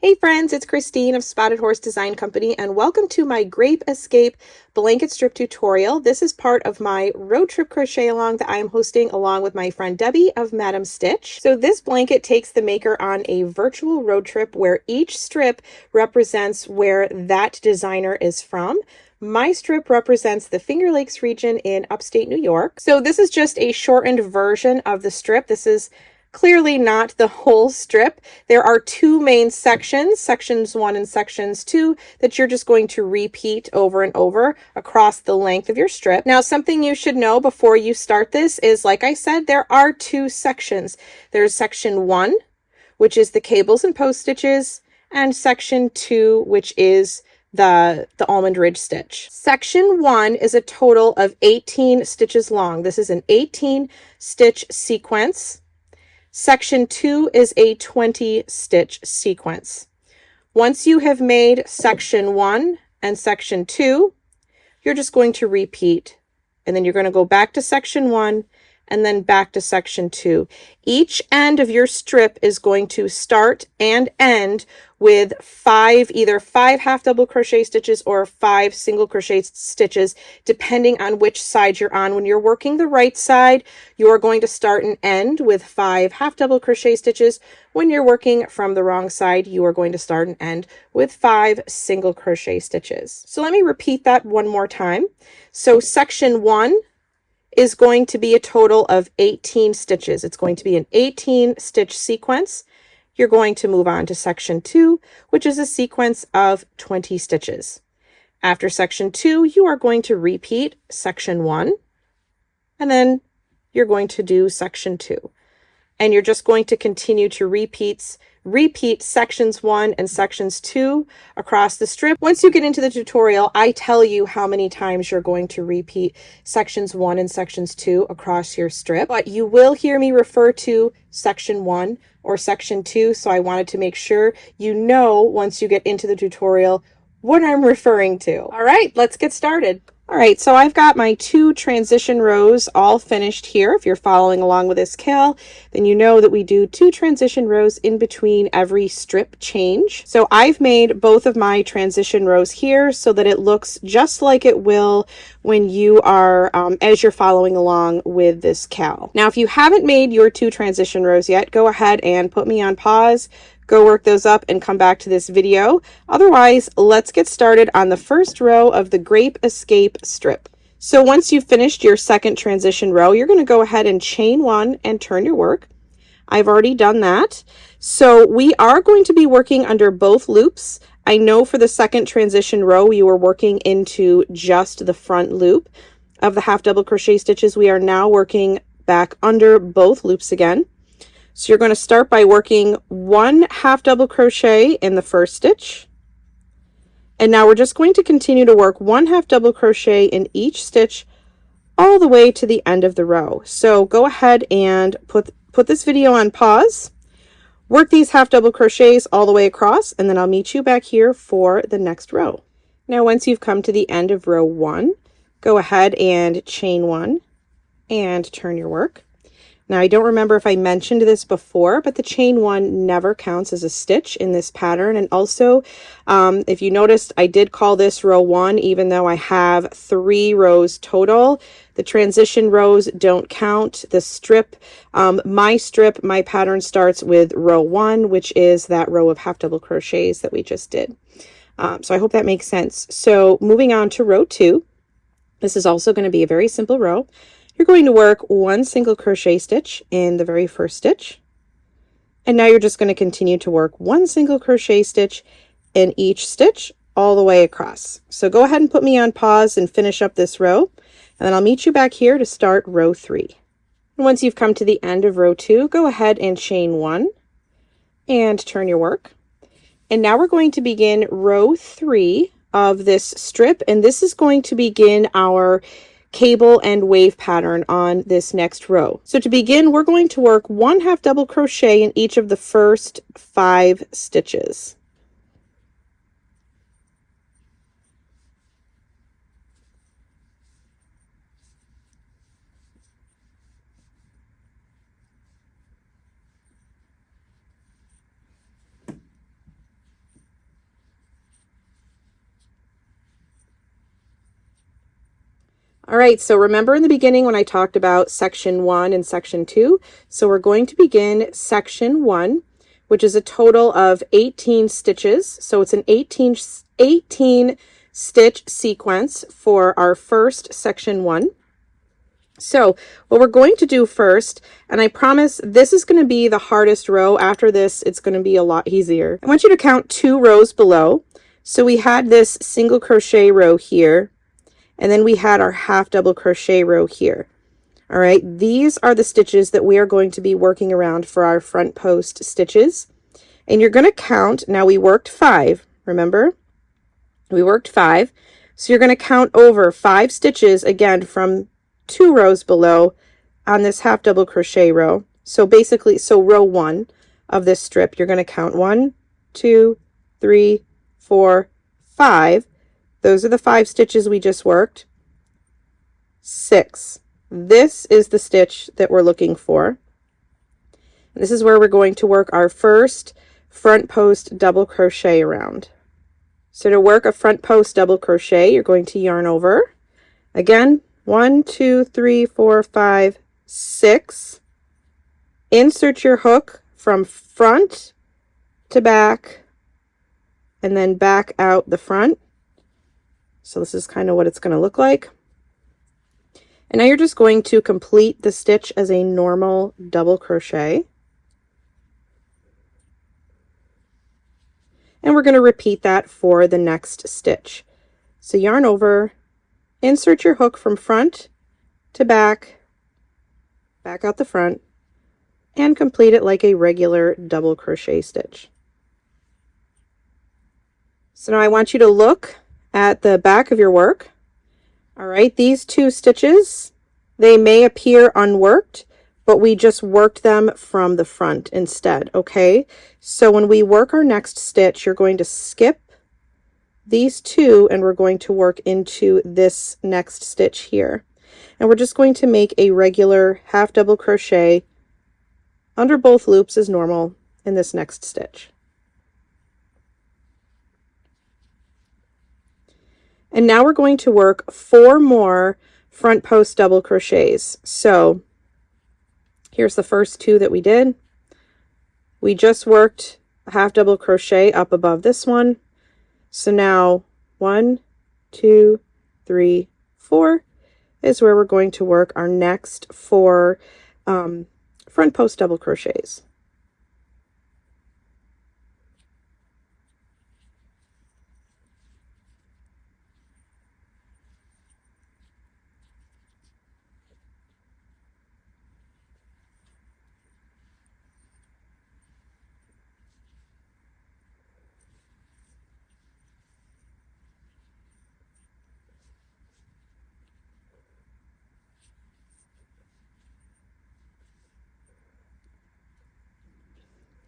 Hey friends, it's Christine of Spotted Horse Design Company, and welcome to my Grape Escape blanket strip tutorial. This is part of my road trip crochet along that I am hosting along with my friend Debbie of Madam Stitch. So this blanket takes the maker on a virtual road trip where each strip represents where that designer is from. My strip represents the Finger Lakes region in upstate New York. So this is just a shortened version of the strip. This is clearly not the whole strip. There are two main sections, sections 1 and sections 2, that you're just going to repeat over and over across the length of your strip. Now, something you should know before you start this is, like I said, there are two sections. There's section 1, which is the cables and post stitches, and section 2, which is the almond ridge stitch. Section 1 is a total of 18 stitches long. This is an 18 stitch sequence. Section 2 is a 20 stitch sequence. Once you have made section 1 and section 2, you're just going to repeat, and then you're going to go back to section 1 and then back to section 2. Each end of your strip is going to start and end with either five half double crochet stitches or 5 single crochet stitches, depending on which side you're on. When you're working the right side, you are going to start and end with 5 half double crochet stitches. When you're working from the wrong side, you are going to start and end with 5 single crochet stitches. So let me repeat that one more time. So section 1 is going to be a total of 18 stitches. It's going to be an 18 stitch sequence. You're going to move on to section 2, which is a sequence of 20 stitches. After section 2, you are going to repeat section 1, and then you're going to do section 2. And you're just going to continue to repeat sections 1 and sections 2 across the strip. Once you get into the tutorial, I tell you how many times you're going to repeat sections 1 and sections 2 across your strip, but you will hear me refer to section 1 or section 2, so I wanted to make sure you know once you get into the tutorial what I'm referring to. All right, let's get started. All right, so I've got my 2 transition rows all finished here. If you're following along with this cal, then you know that we do 2 transition rows in between every strip change. So I've made both of my transition rows here so that it looks just like it will when you are, as you're following along with this cal. Now, if you haven't made your 2 transition rows yet, go ahead and put me on pause. Go work those up and come back to this video. Otherwise, let's get started on the first row of the Grape Escape strip. So once you've finished your second transition row, you're going to go ahead and chain 1 and turn your work. I've already done that. So we are going to be working under both loops. I know for the second transition row, you were working into just the front loop of the half double crochet stitches. We are now working back under both loops again. So you're going to start by working 1 half double crochet in the first stitch. And now we're just going to continue to work 1 half double crochet in each stitch all the way to the end of the row. So go ahead and put this video on pause. Work these half double crochets all the way across, and then I'll meet you back here for the next row. Now, once you've come to the end of row 1, go ahead and chain 1 and turn your work. Now, I don't remember if I mentioned this before, but the chain 1 never counts as a stitch in this pattern. And also, if you noticed, I did call this row 1, even though I have 3 rows total. The transition rows don't count. The strip, my pattern starts with row 1, which is that row of half double crochets that we just did. So I hope that makes sense. So moving on to row 2, this is also going to be a very simple row. You're going to work 1 single crochet stitch in the very first stitch. And now you're just going to continue to work 1 single crochet stitch in each stitch all the way across. So go ahead and put me on pause and finish up this row. And then I'll meet you back here to start row 3. And once you've come to the end of row 2, go ahead and chain 1 and turn your work. And now we're going to begin row 3 of this strip. And this is going to begin our cable and wave pattern on this next row. So to begin, we're going to work 1 half double crochet in each of the first 5 stitches. All right, so remember in the beginning when I talked about section 1 and section 2? So we're going to begin section 1, which is a total of 18 stitches. So it's an 18 stitch sequence for our first section 1. So what we're going to do first, and I promise this is going to be the hardest row. After this, it's going to be a lot easier. I want you to count 2 rows below. So we had this single crochet row here, and then we had our half double crochet row here. All right, these are the stitches that we are going to be working around for our front post stitches. And you're going to count, now we worked 5, remember? We worked 5. So you're going to count over 5 stitches again from 2 rows below on this half double crochet row. So basically, so row 1 of this strip, you're going to count 1, 2, 3, 4, 5. Those are the 5 stitches we just worked. 6. This is the stitch that we're looking for. This is where we're going to work our first front post double crochet around. So to work a front post double crochet, you're going to yarn over. Again, 1, 2, 3, 4, 5, 6. Insert your hook from front to back, and then back out the front. So this is kind of what it's going to look like. And now you're just going to complete the stitch as a normal double crochet. And we're going to repeat that for the next stitch. So yarn over, insert your hook from front to back, back out the front, and complete it like a regular double crochet stitch. So now I want you to look at the back of your work. All right, these 2 stitches, they may appear unworked, but we just worked them from the front instead, okay? So when we work our next stitch, you're going to skip these 2 and we're going to work into this next stitch here. And we're just going to make a regular half double crochet under both loops as normal in this next stitch. And now we're going to work 4 more front post double crochets. So here's the first 2 that we did. We just worked a half double crochet up above this one. So now 1, 2, 3, 4 is where we're going to work our next 4 front post double crochets.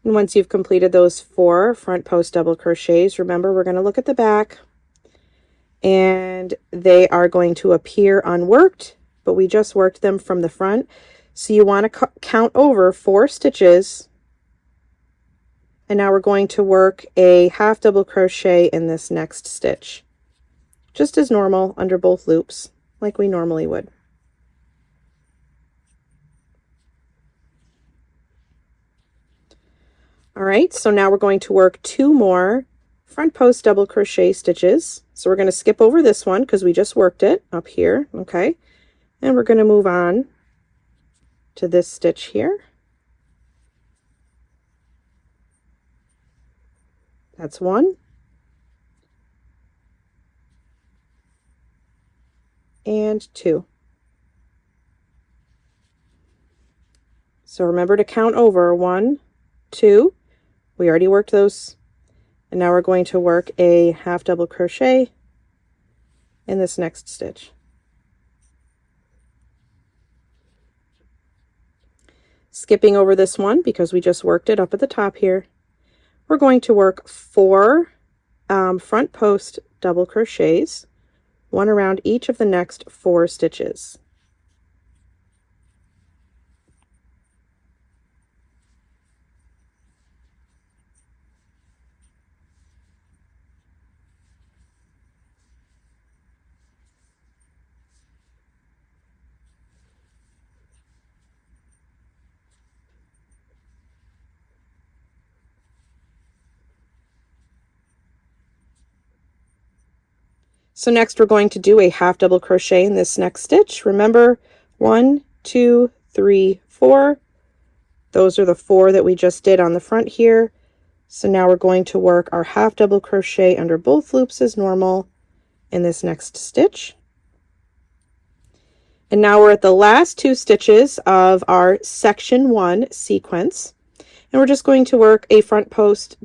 And once you've completed those 4 front post double crochets, remember we're going to look at the back and they are going to appear unworked, but we just worked them from the front. So you want to count over 4 stitches. And now we're going to work a half double crochet in this next stitch, just as normal under both loops, like we normally would. All right, so now we're going to work 2 more front post double crochet stitches. So we're going to skip over this one because we just worked it up here, okay? And we're going to move on to this stitch here. That's 1. And 2. So remember to count over 1, 2. We already worked those. And now we're going to work a half double crochet in this next stitch. Skipping over this one because we just worked it up at the top here. We're going to work 4 front post double crochets, 1 around each of the next 4 stitches. So next we're going to do a half double crochet in this next stitch. Remember, 1, 2, 3, 4. Those are the 4 that we just did on the front here. So now we're going to work our half double crochet under both loops as normal in this next stitch. And now we're at the last 2 stitches of our section 1 sequence. And we're just going to work a front post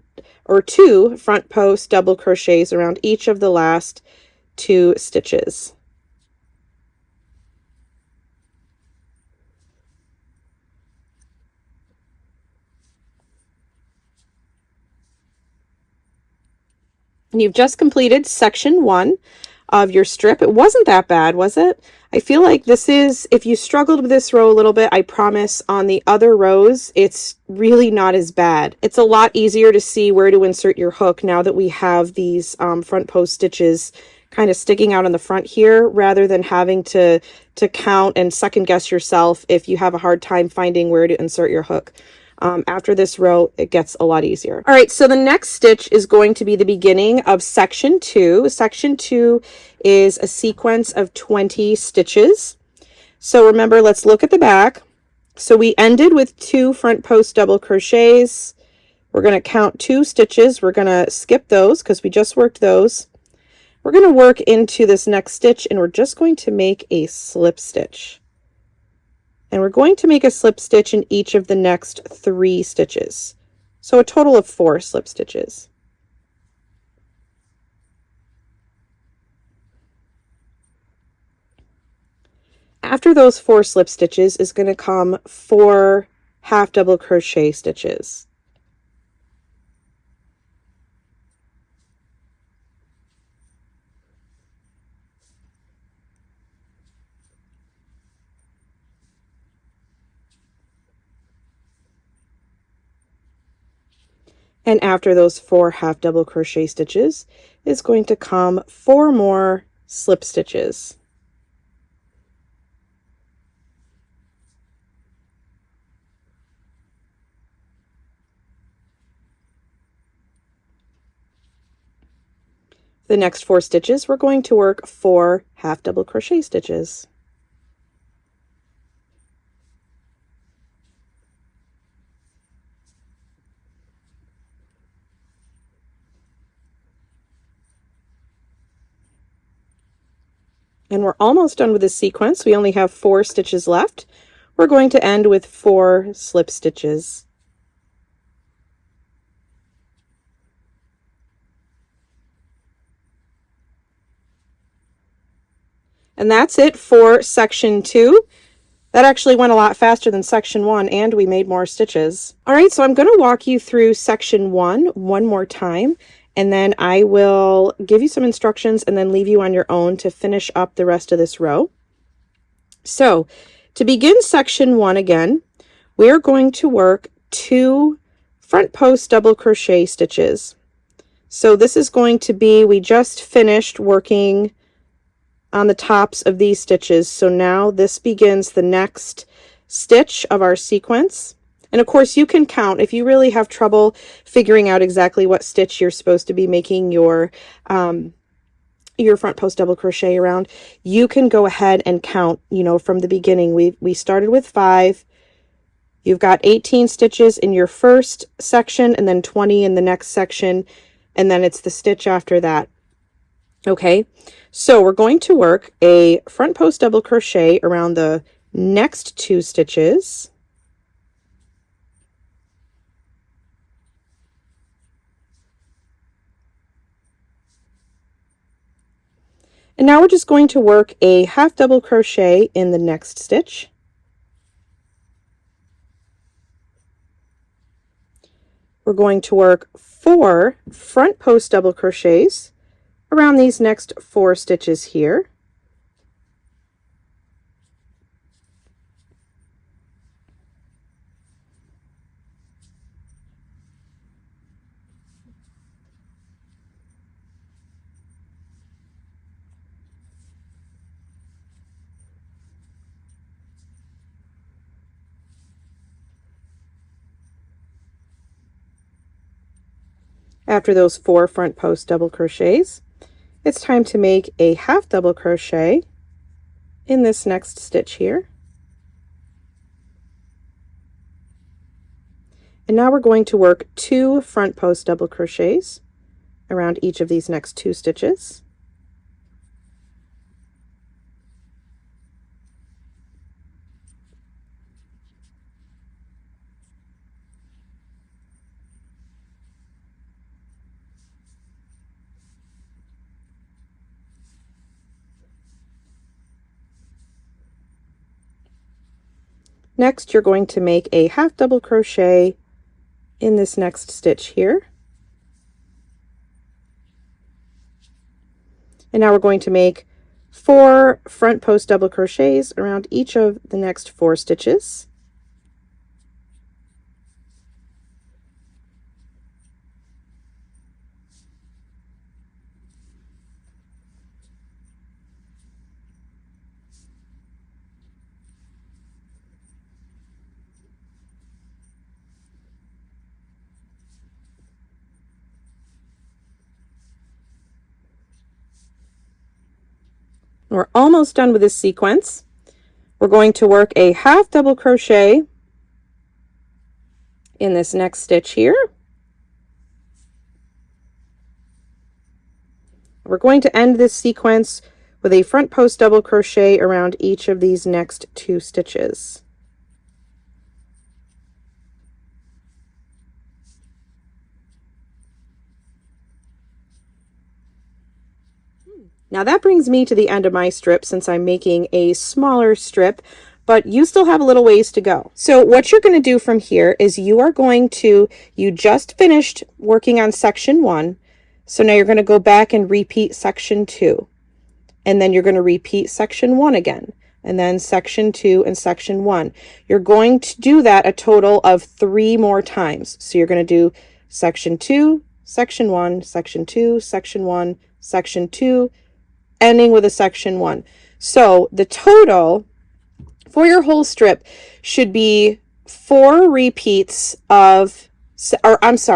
or 2 front post double crochets around each of the last 2 stitches. And you've just completed section 1 of your strip. It wasn't that bad, was it? I feel like this is, if you struggled with this row a little bit, I promise on the other rows, it's really not as bad. It's a lot easier to see where to insert your hook now that we have these front post stitches kind of sticking out on the front here, rather than having to count and second guess yourself if you have a hard time finding where to insert your hook. After this row, it gets a lot easier. All right, so the next stitch is going to be the beginning of section 2. Section 2 is a sequence of 20 stitches. So remember, let's look at the back. So we ended with 2 front post double crochets. We're going to count 2 stitches. We're going to skip those because we just worked those. We're going to work into this next stitch, and we're just going to make a slip stitch. And we're going to make a slip stitch in each of the next 3 stitches. So a total of 4 slip stitches. After those 4 slip stitches is going to come 4 half double crochet stitches. And after those 4 half double crochet stitches is going to come 4 more slip stitches. The next 4 stitches, we're going to work 4 half double crochet stitches. And we're almost done with this sequence. We only have 4 stitches left. We're going to end with 4 slip stitches. And that's it for section 2. That actually went a lot faster than section 1, and we made more stitches. All right, so I'm going to walk you through section 1 one more time, and then I will give you some instructions and then leave you on your own to finish up the rest of this row. So to begin section 1 again, we're going to work 2 front post double crochet stitches. So this is going to be, we just finished working on the tops of these stitches. So now this begins the next stitch of our sequence. And of course you can count if you really have trouble figuring out exactly what stitch you're supposed to be making your front post double crochet around. You can go ahead and count, you know, from the beginning. We started with 5. You've got 18 stitches in your first section and then 20 in the next section, and then it's the stitch after that. Okay, so we're going to work a front post double crochet around the next 2 stitches. And now we're just going to work a half double crochet in the next stitch. We're going to work 4 front post double crochets around these next 4 stitches here. After those 4 front post double crochets it's time to make a half double crochet in this next stitch here. And now we're going to work 2 front post double crochets around each of these next 2 stitches. Next, you're going to make a half double crochet in this next stitch here. And now we're going to make 4 front post double crochets around each of the next 4 stitches. We're almost done with this sequence. We're going to work a half double crochet in this next stitch here. We're going to end this sequence with a front post double crochet around each of these next 2 stitches. Now that brings me to the end of my strip, since I'm making a smaller strip, but you still have a little ways to go. So what you're going to do from here is you just finished working on section 1. So now you're going to go back and repeat section 2. And then you're going to repeat section 1 again. And then section 2 and section 1. You're going to do that a total of 3 more times. So you're going to do section 2, section 1, section 2, section 1, section 2, ending with a section 1. So the total for your whole strip should be 5 repeats of section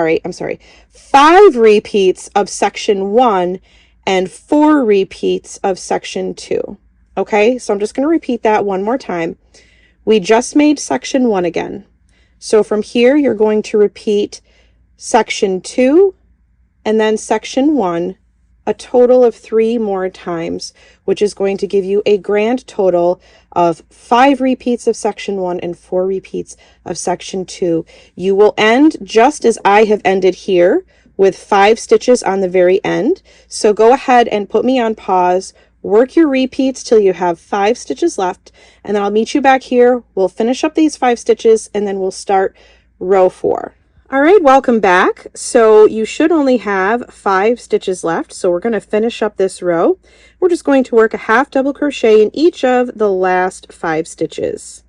1 and 4 repeats of section 2. Okay, so I'm just going to repeat that one more time. We just made section 1 again. So from here, you're going to repeat section 2 and then section 1 a total of 3 more times, which is going to give you a grand total of 5 repeats of section 1 and 4 repeats of section 2. You will end just as I have ended here, with 5 stitches on the very end. So go ahead and put me on pause, work your repeats till you have 5 stitches left, and then I'll meet you back here. We'll finish up these 5 stitches and then we'll start row 4. All right, welcome back. So you should only have 5 stitches left. So we're going to finish up this row. We're just going to work a half double crochet in each of the last 5 stitches.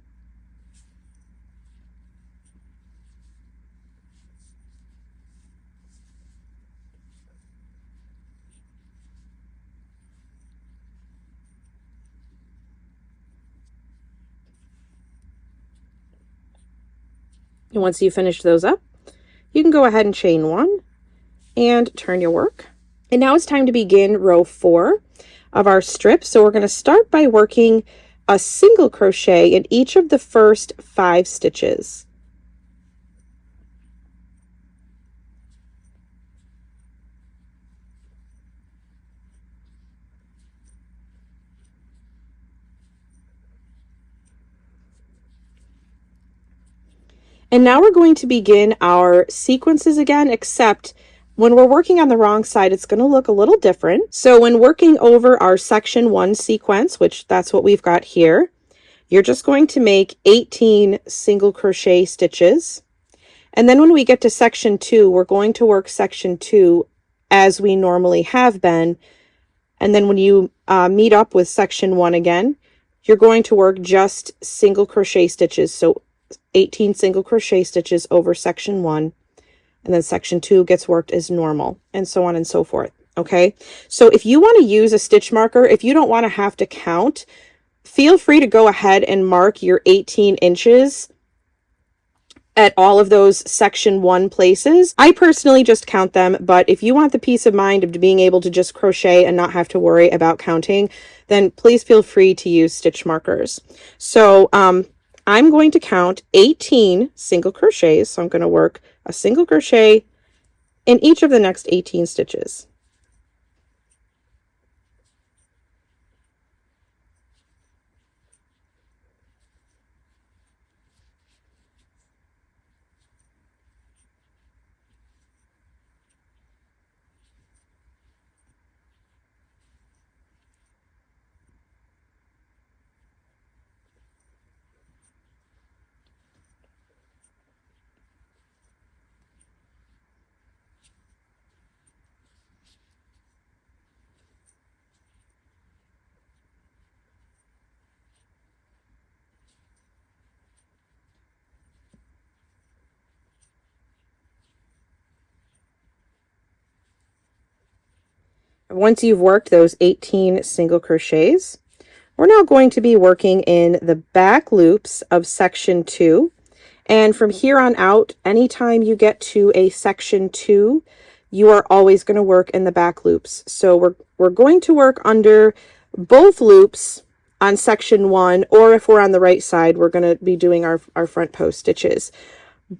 And once you finish those up, you can go ahead and chain 1 and turn your work. And now it's time to begin row 4 of our strip. So we're going to start by working a single crochet in each of the first 5 stitches. And now we're going to begin our sequences again, except when we're working on the wrong side, it's going to look a little different. So when working over our section 1 sequence, which that's what we've got here, you're just going to make 18 single crochet stitches. And then when we get to section 2, we're going to work section 2 as we normally have been. And then when you meet up with section 1 again, you're going to work just single crochet stitches. So 18 single crochet stitches over section 1, and then section 2 gets worked as normal, and so on and so forth. Okay, so if you want to use a stitch marker, if you don't want to have to count, feel free to go ahead and mark your 18 inches at all of those section 1 places. I personally just count them, but if you want the peace of mind of being able to just crochet and not have to worry about counting, then please feel free to use stitch markers. So I'm going to count 18 single crochets. So I'm going to work a single crochet in each of the next 18 stitches. Once you've worked those 18 single crochets, we're now going to be working in the back loops of section 2. And from here on out, anytime you get to a section 2, you are always going to work in the back loops. So we're going to work under both loops on section 1, or if we're on the right side, we're going to be doing our front post stitches.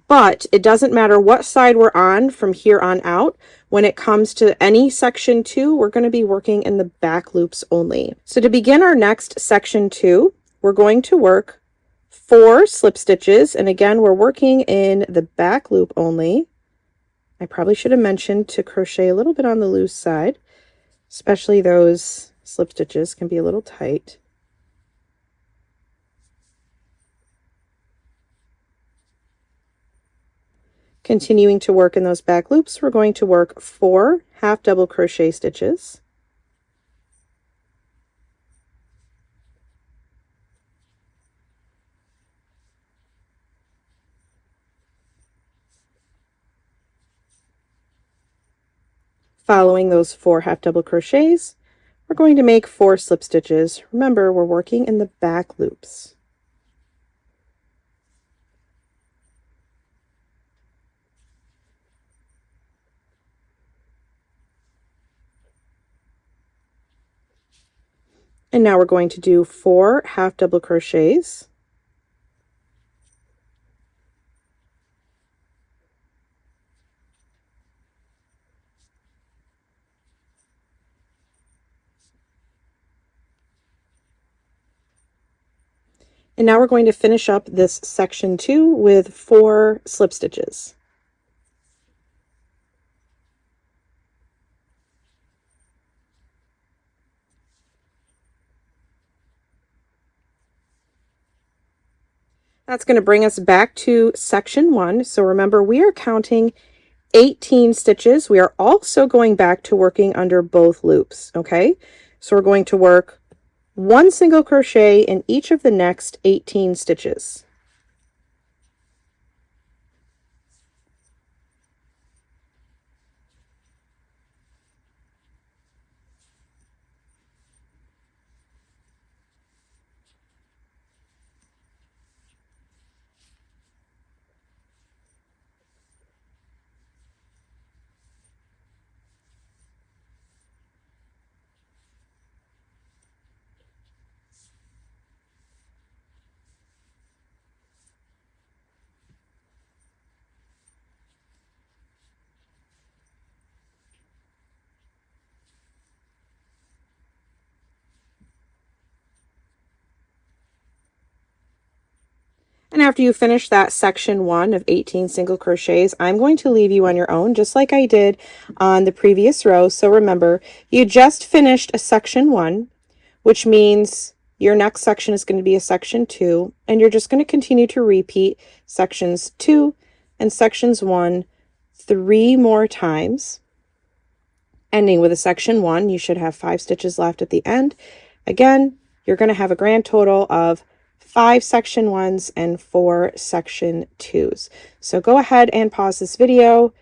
But it doesn't matter what side we're on from here on out. When it comes to any section 2, we're going to be working in the back loops only. So to begin our next section 2, we're going to work 4 slip stitches. And again, we're working in the back loop only. I probably should have mentioned to crochet a little bit on the loose side, especially those slip stitches can be a little tight. Continuing to work in those back loops, we're going to work 4 half double crochet stitches. Following those 4 half double crochets, we're going to make 4 slip stitches. Remember, we're working in the back loops. And now we're going to do 4 half double crochets. And now we're going to finish up this section 2 with 4 slip stitches. That's going to bring us back to section 1. So remember, we are counting 18 stitches. We are also going back to working under both loops, okay? So we're going to work 1 single crochet in each of the next 18 stitches. And after you finish that section 1 of 18 single crochets, I'm going to leave you on your own, just like I did on the previous row. So remember, you just finished a section 1, which means your next section is going to be a section 2, and you're just going to continue to repeat sections 2 and sections 1 3 more times. Ending with a section 1, you should have 5 stitches left at the end. Again, you're going to have a grand total of 5 section 1s and 4 section 2s. So go ahead and pause this video,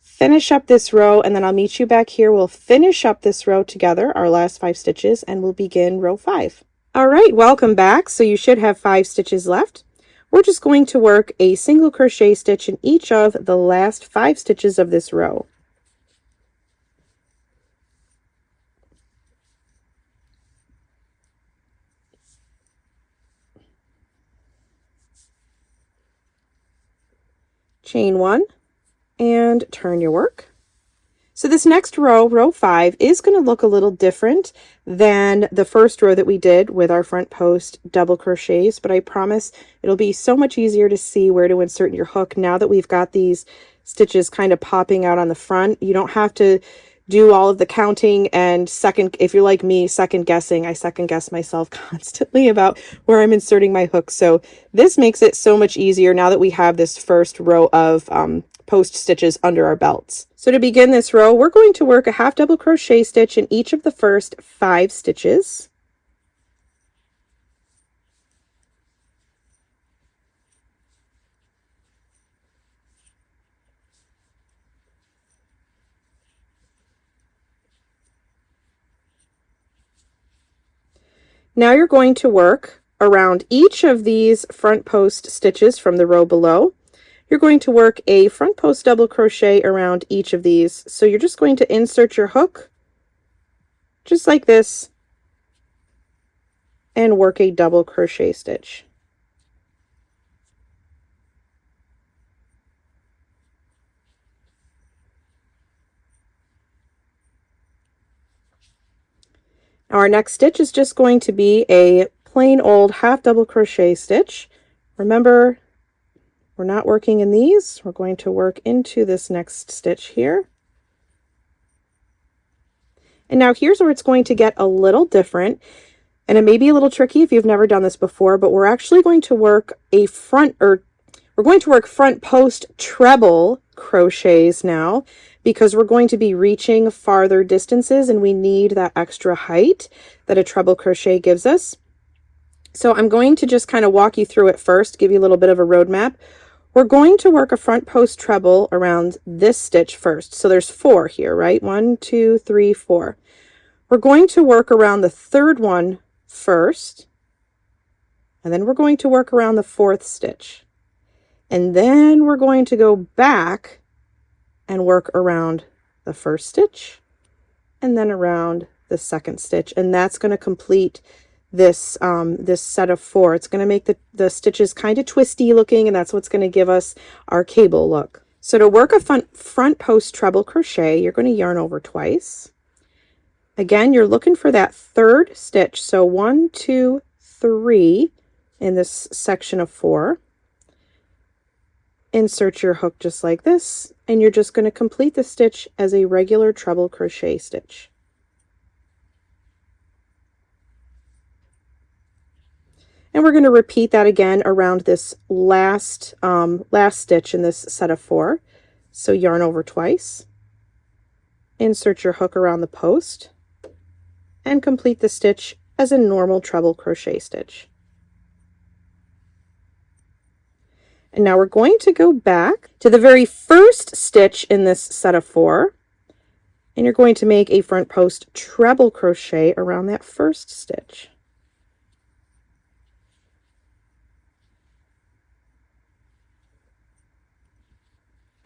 finish up this row, and then I'll meet you back here. We'll finish up this row together, our last 5 stitches, and we'll begin row 5. All right, welcome back. So you should have 5 stitches left. we're just going to work a single crochet stitch in each of the last 5 stitches of this row. Chain 1 and turn your work. So this next row, row 5, is going to look a little different than the first row that we did with our front post double crochets, but I promise it'll be so much easier to see where to insert your hook now that we've got these stitches kind of popping out on the front. You don't have to do all of the counting and if you're like me, second guessing. I second guess myself constantly about where I'm inserting my hook. So this makes it so much easier now that we have this first row of post stitches under our belts. So to begin this row, we're going to work a half double crochet stitch in each of the first 5 stitches. Now you're going to work around each of these front post stitches from the row below. You're going to work a front post double crochet around each of these. So you're just going to insert your hook just like this and work a double crochet stitch. Now our next stitch is just going to be a plain old half double crochet stitch. Remember, we're not working in these. We're going to work into this next stitch here. And now here's where it's going to get a little different. And it may be a little tricky if you've never done this before, but we're actually going to work front post treble crochets now, because we're going to be reaching farther distances and we need that extra height that a treble crochet gives us. So I'm going to just kind of walk you through it first, give you a little bit of a roadmap. We're going to work a front post treble around this stitch first. So there's 4 here, right? 1, 2, 3, 4. We're going to work around the third one first, and then we're going to work around the 4th stitch. And then we're going to go back and work around the 1st stitch and then around the 2nd stitch. And that's going to complete this this set of 4. It's going to make the stitches kind of twisty looking, and that's what's going to give us our cable look. So to work a front post treble crochet, you're going to yarn over twice. Again, you're looking for that 3rd stitch. So 1, 2, 3 in this section of 4. Insert your hook just like this, and you're just going to complete the stitch as a regular treble crochet stitch. And we're going to repeat that again around this last stitch in this set of 4. So yarn over twice, insert your hook around the post, and complete the stitch as a normal treble crochet stitch. And now we're going to go back to the very first stitch in this set of 4, and you're going to make a front post treble crochet around that 1st stitch.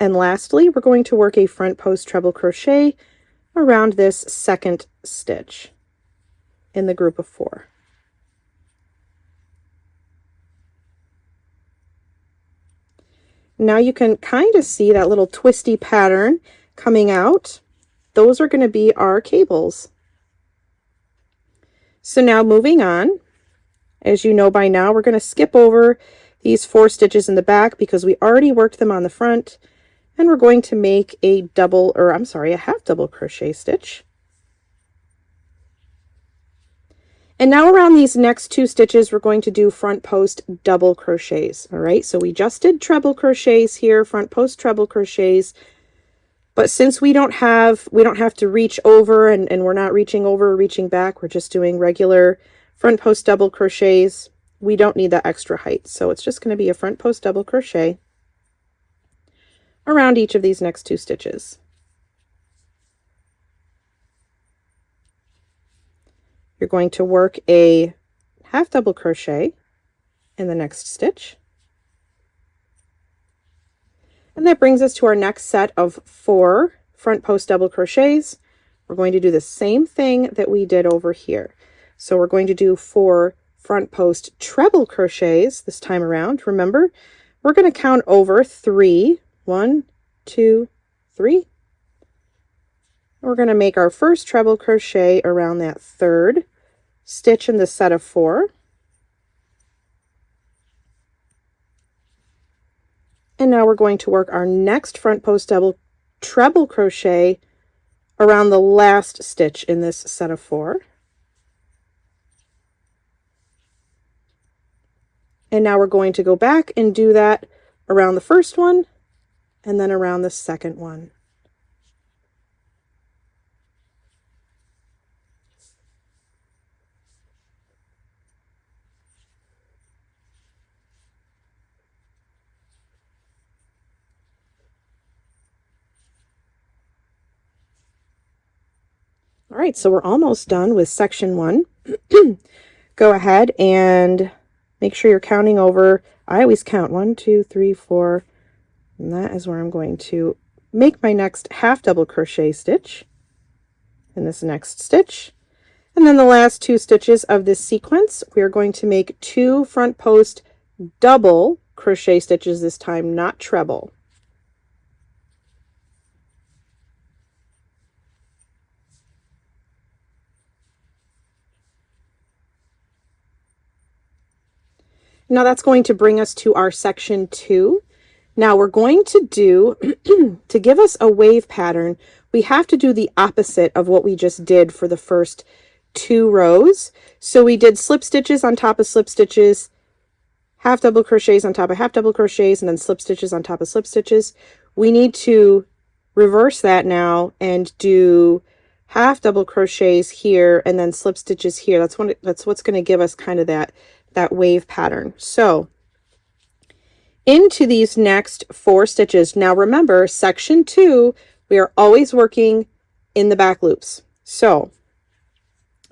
And lastly, we're going to work a front post treble crochet around this 2nd stitch in the group of 4. Now you can kind of see that little twisty pattern coming out. Those are going to be our cables. So now moving on, as you know by now, we're going to skip over these 4 stitches in the back because we already worked them on the front, and we're going to make a half double crochet stitch. And now around these next 2 stitches, we're going to do front post double crochets. All right, so we just did treble crochets here, front post treble crochets. But since we don't have to reach over and we're not reaching over or reaching back, we're just doing regular front post double crochets. We don't need that extra height. So it's just going to be a front post double crochet around each of these next 2 stitches. You're going to work a half double crochet in the next stitch, And that brings us to our next set of 4 front post double crochets. We're going to do the same thing that we did over here. So we're going to do 4 front post treble crochets this time around. Remember, we're going to count over 3. 1, 2, 3. We're going to make our first treble crochet around that 3rd stitch in the set of 4. And now we're going to work our next front post double treble crochet around the last stitch in this set of 4. And now we're going to go back and do that around the first one and then around the second one. All right, so we're almost done with section 1. Go ahead and make sure you're counting over. I always count 1, 2, 3, 4, and that is where I'm going to make my next half double crochet stitch in this next stitch. And then the last 2 stitches of this sequence, we are going to make 2 front post double crochet stitches this time, not treble. Now that's going to bring us to our section 2. Now we're going to do, to give us a wave pattern, we have to do the opposite of what we just did for the first 2 rows. So we did slip stitches on top of slip stitches, half double crochets on top of half double crochets, and then slip stitches on top of slip stitches. We need to reverse that now and do half double crochets here and then slip stitches here. That's what's going to give us kind of that wave pattern. So into these next 4 stitches. Now remember, section 2, we are always working in the back loops. So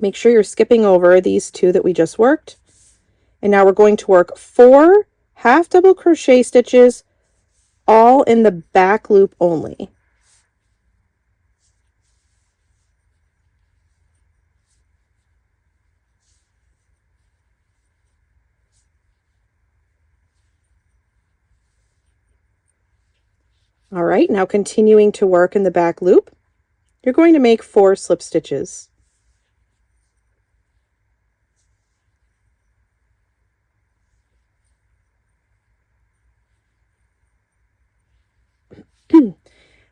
make sure you're skipping over these 2 that we just worked. And now we're going to work 4 half double crochet stitches all in the back loop only. All right, now continuing to work in the back loop, you're going to make 4 slip stitches.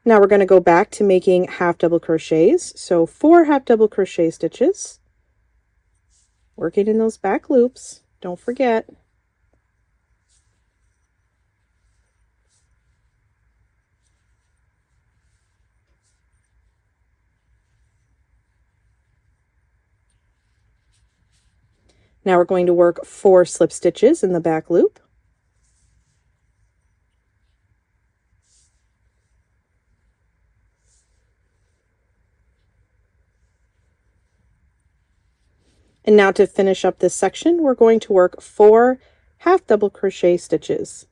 Now we're going to go back to making half double crochets. So 4 half double crochet stitches, working in those back loops, don't forget. Now we're going to work 4 slip stitches in the back loop. And now to finish up this section, we're going to work 4 half double crochet stitches.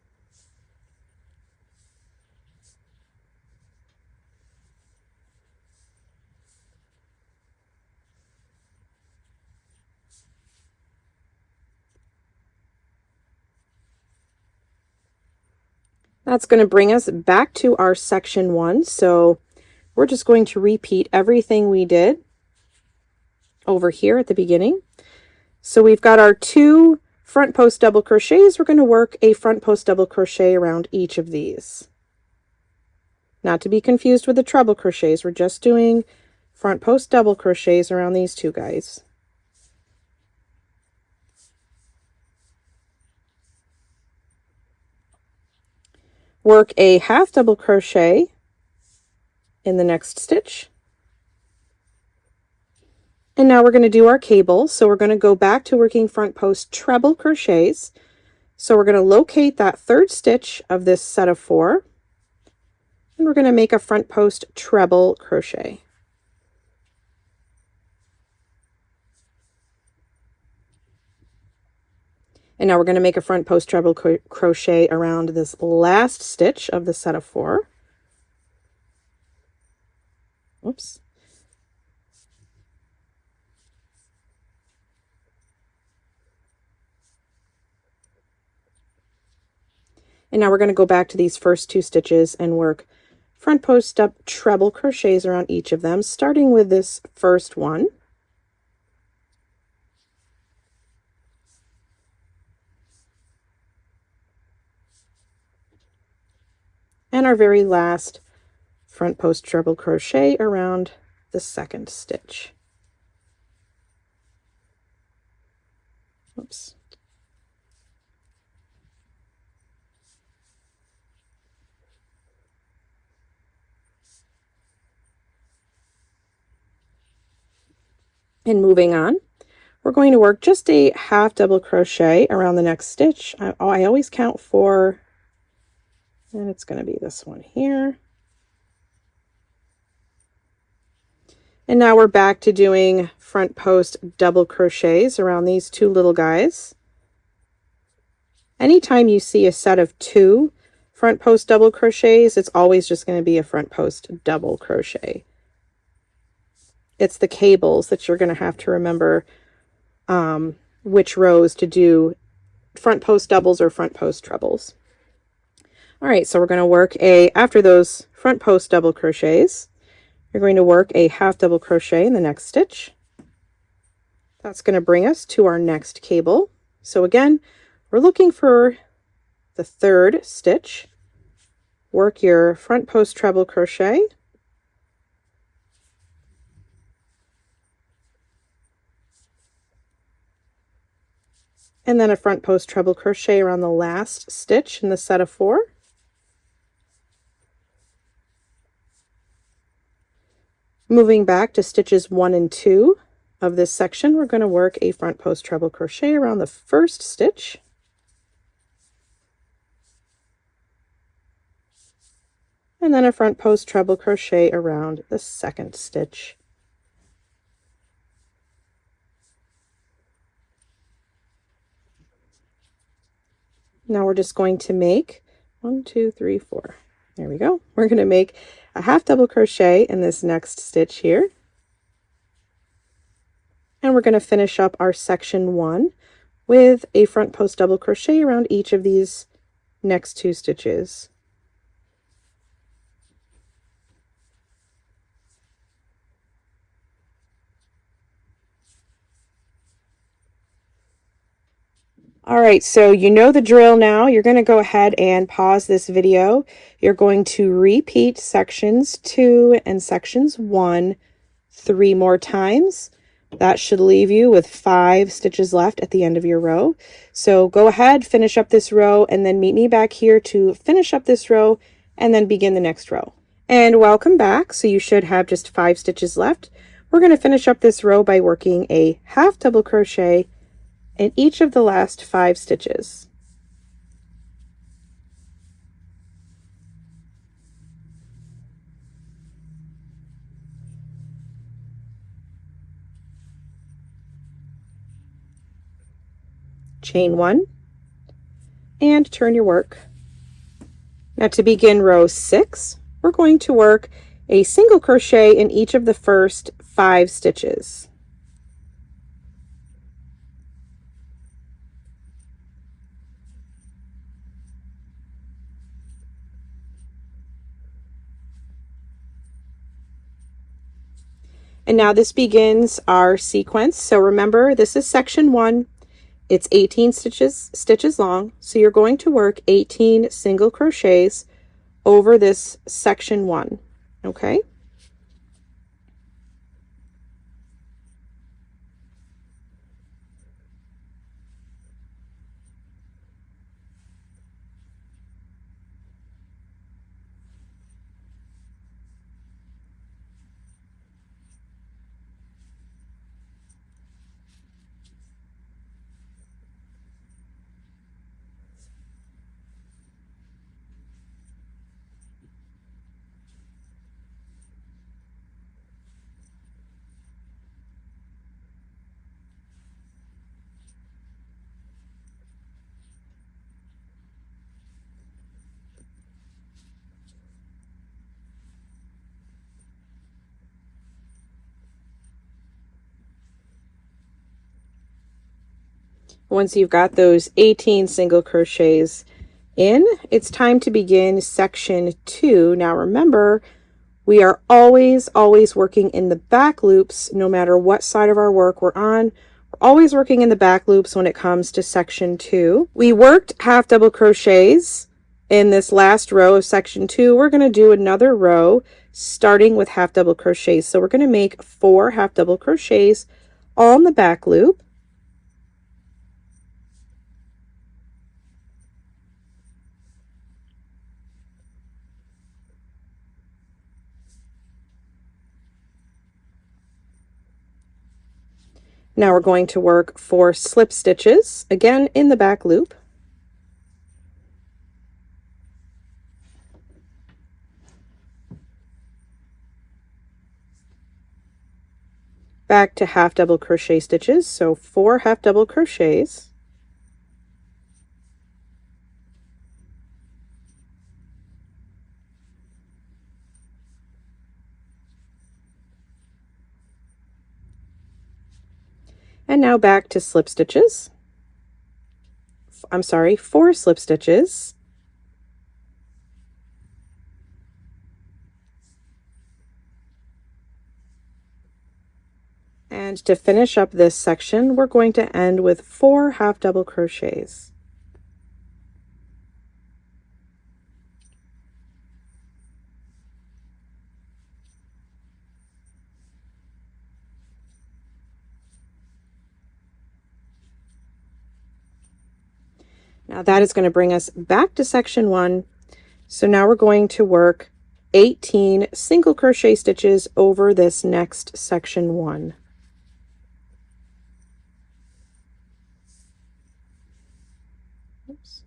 That's going to bring us back to our section 1. So we're just going to repeat everything we did over here at the beginning. So we've got our 2 front post double crochets. We're going to work a front post double crochet around each of these. Not to be confused with the treble crochets. We're just doing front post double crochets around these 2 guys. Work a half double crochet in the next stitch. And now we're going to do our cable. So we're going to go back to working front post treble crochets. So we're going to locate that 3rd stitch of this set of 4. And we're going to make a front post treble crochet. And now we're going to make a front post treble crochet around this last stitch of the set of 4. Oops. And now we're going to go back to these first 2 stitches and work front post treble crochets around each of them, starting with this first one. And our very last front post treble crochet around the second stitch. Oops. And moving on, we're going to work just a half double crochet around the next stitch. I always count 4, and it's going to be this one here. And now we're back to doing front post double crochets around these 2 little guys. Anytime you see a set of 2 front post double crochets, it's always just going to be a front post double crochet. It's the cables that you're going to have to remember which rows to do front post doubles or front post trebles. All right, so we're going to work after those front post double crochets, you're going to work a half double crochet in the next stitch. That's going to bring us to our next cable. So again, we're looking for the 3rd stitch. Work your front post treble crochet. And then a front post treble crochet around the last stitch in the set of 4. Moving back to stitches 1 and 2 of this section, we're going to work a front post treble crochet around the first stitch. And then a front post treble crochet around the second stitch. Now we're just going to make 1, 2, 3, 4. There we go. We're going to make a half double crochet in this next stitch here. And we're going to finish up our section 1 with a front post double crochet around each of these next 2 stitches. All right, so you know the drill now. You're going to go ahead and pause this video. You're going to repeat sections 2 and sections 1 3 more times. That should leave you with 5 stitches left at the end of your row. So go ahead, finish up this row, and then meet me back here to finish up this row and then begin the next row. And welcome back. So you should have just 5 stitches left. We're going to finish up this row by working a half double crochet in each of the last 5 stitches. Chain 1 and turn your work. Now to begin row 6, we're going to work a single crochet in each of the first 5 stitches. And now this begins our sequence. So remember, this is section 1. It's 18 stitches long. So you're going to work 18 single crochets over this section 1. Okay? Once you've got those 18 single crochets in, it's time to begin section 2. Now remember, we are always working in the back loops, no matter what side of our work we're on. We're always working in the back loops when it comes to section 2. We worked half double crochets in this last row of section 2. We're going to do another row starting with half double crochets. So we're going to make 4 half double crochets on the back loop. Now we're going to work 4 slip stitches, again in the back loop. Back to half double crochet stitches, so 4 half double crochets. And now back to slip stitches. I'm sorry, 4 slip stitches. And to finish up this section, we're going to end with 4 half double crochets. Now that is going to bring us back to section 1. So now we're going to work 18 single crochet stitches over this next section 1. Oops.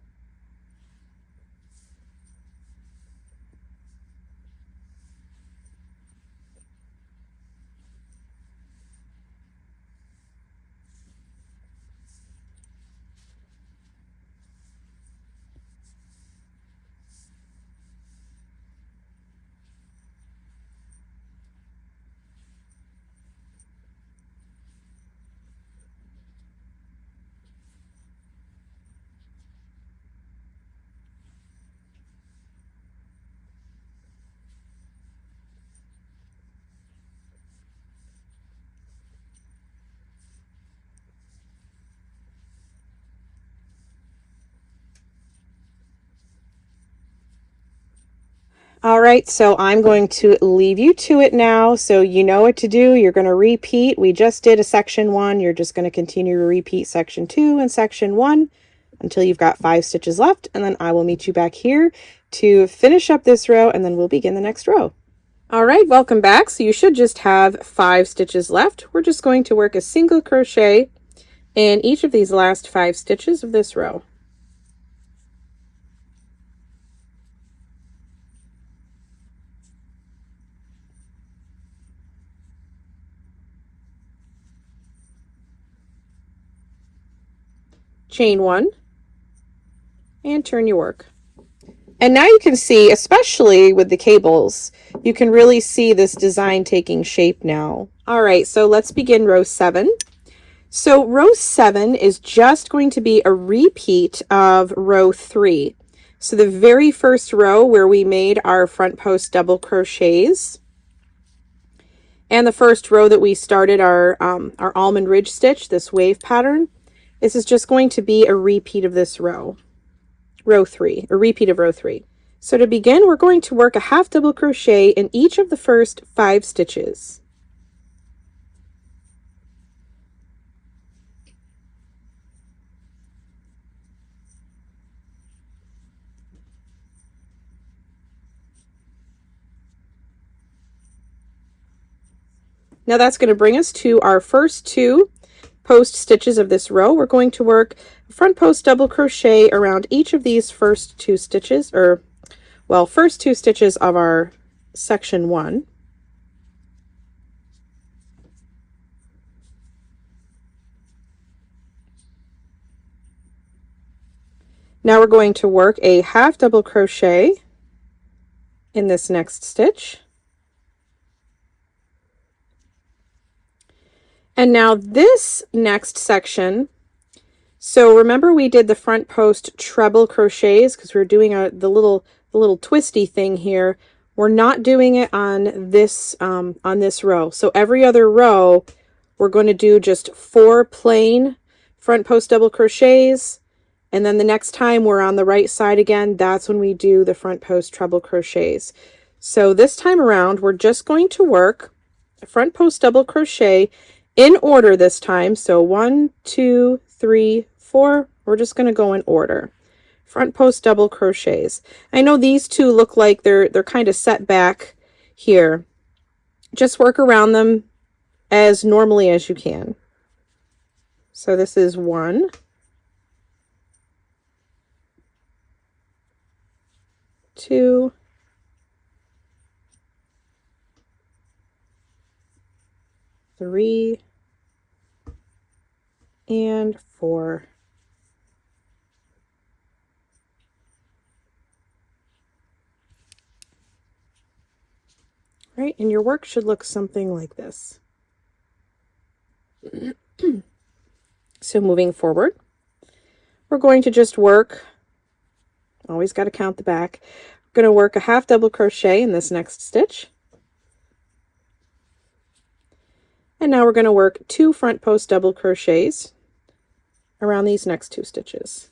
All right, so I'm going to leave you to it now. So you know what to do. You're going to repeat. We just did a section 1. You're just going to continue to repeat section 2 and section 1 until you've got 5 stitches left. And then I will meet you back here to finish up this row, and then we'll begin the next row. All right, welcome back. So you should just have 5 stitches left. We're just going to work a single crochet in each of these last 5 stitches of this row. Chain 1 and turn your work. And now you can see, especially with the cables, you can really see this design taking shape now. All right, so let's begin row 7. So row 7 is just going to be a repeat of row 3. So the very first row where we made our front post double crochets, and the first row that we started our almond ridge stitch, this wave pattern, this is just going to be a repeat of this row 3, a repeat of row 3. So to begin, we're going to work a half double crochet in each of the first 5 stitches. Now that's going to bring us to our first 2 post stitches of this row. We're going to work a front post double crochet around each of these first 2 stitches, or well, first 2 stitches of our section 1. Now we're going to work a half double crochet in this next stitch. And now this next section, So remember we did the front post treble crochets because we're doing the little twisty thing here. We're not doing it on this row. So every other row, we're going to do just 4 plain front post double crochets. And then the next time we're on the right side again, that's when we do the front post treble crochets. So this time around, we're just going to work a front post double crochet in order this time. So 1, 2, 3, 4. We're just going to go in order. Front post double crochets. I know these two look like they're kind of set back here. Just work around them as normally as you can. So this is 1, 2, 3, and 4. Right, and your work should look something like this. So moving forward, we're going to just work, always got to count the back. We're going to work a half double crochet in this next stitch. And now we're going to work 2 front post double crochets around these next 2 stitches.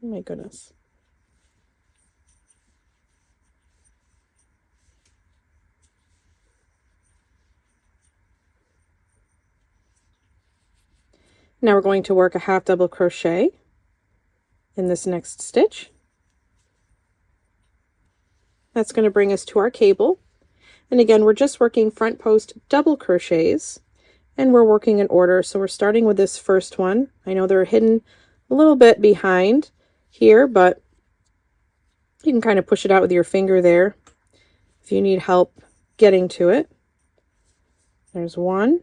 Oh my goodness. Now we're going to work a half double crochet in this next stitch. That's going to bring us to our cable. And again, we're just working front post double crochets, and we're working in order. So we're starting with this first one. I know they're hidden a little bit behind here, but you can kind of push it out with your finger there if you need help getting to it. There's 1.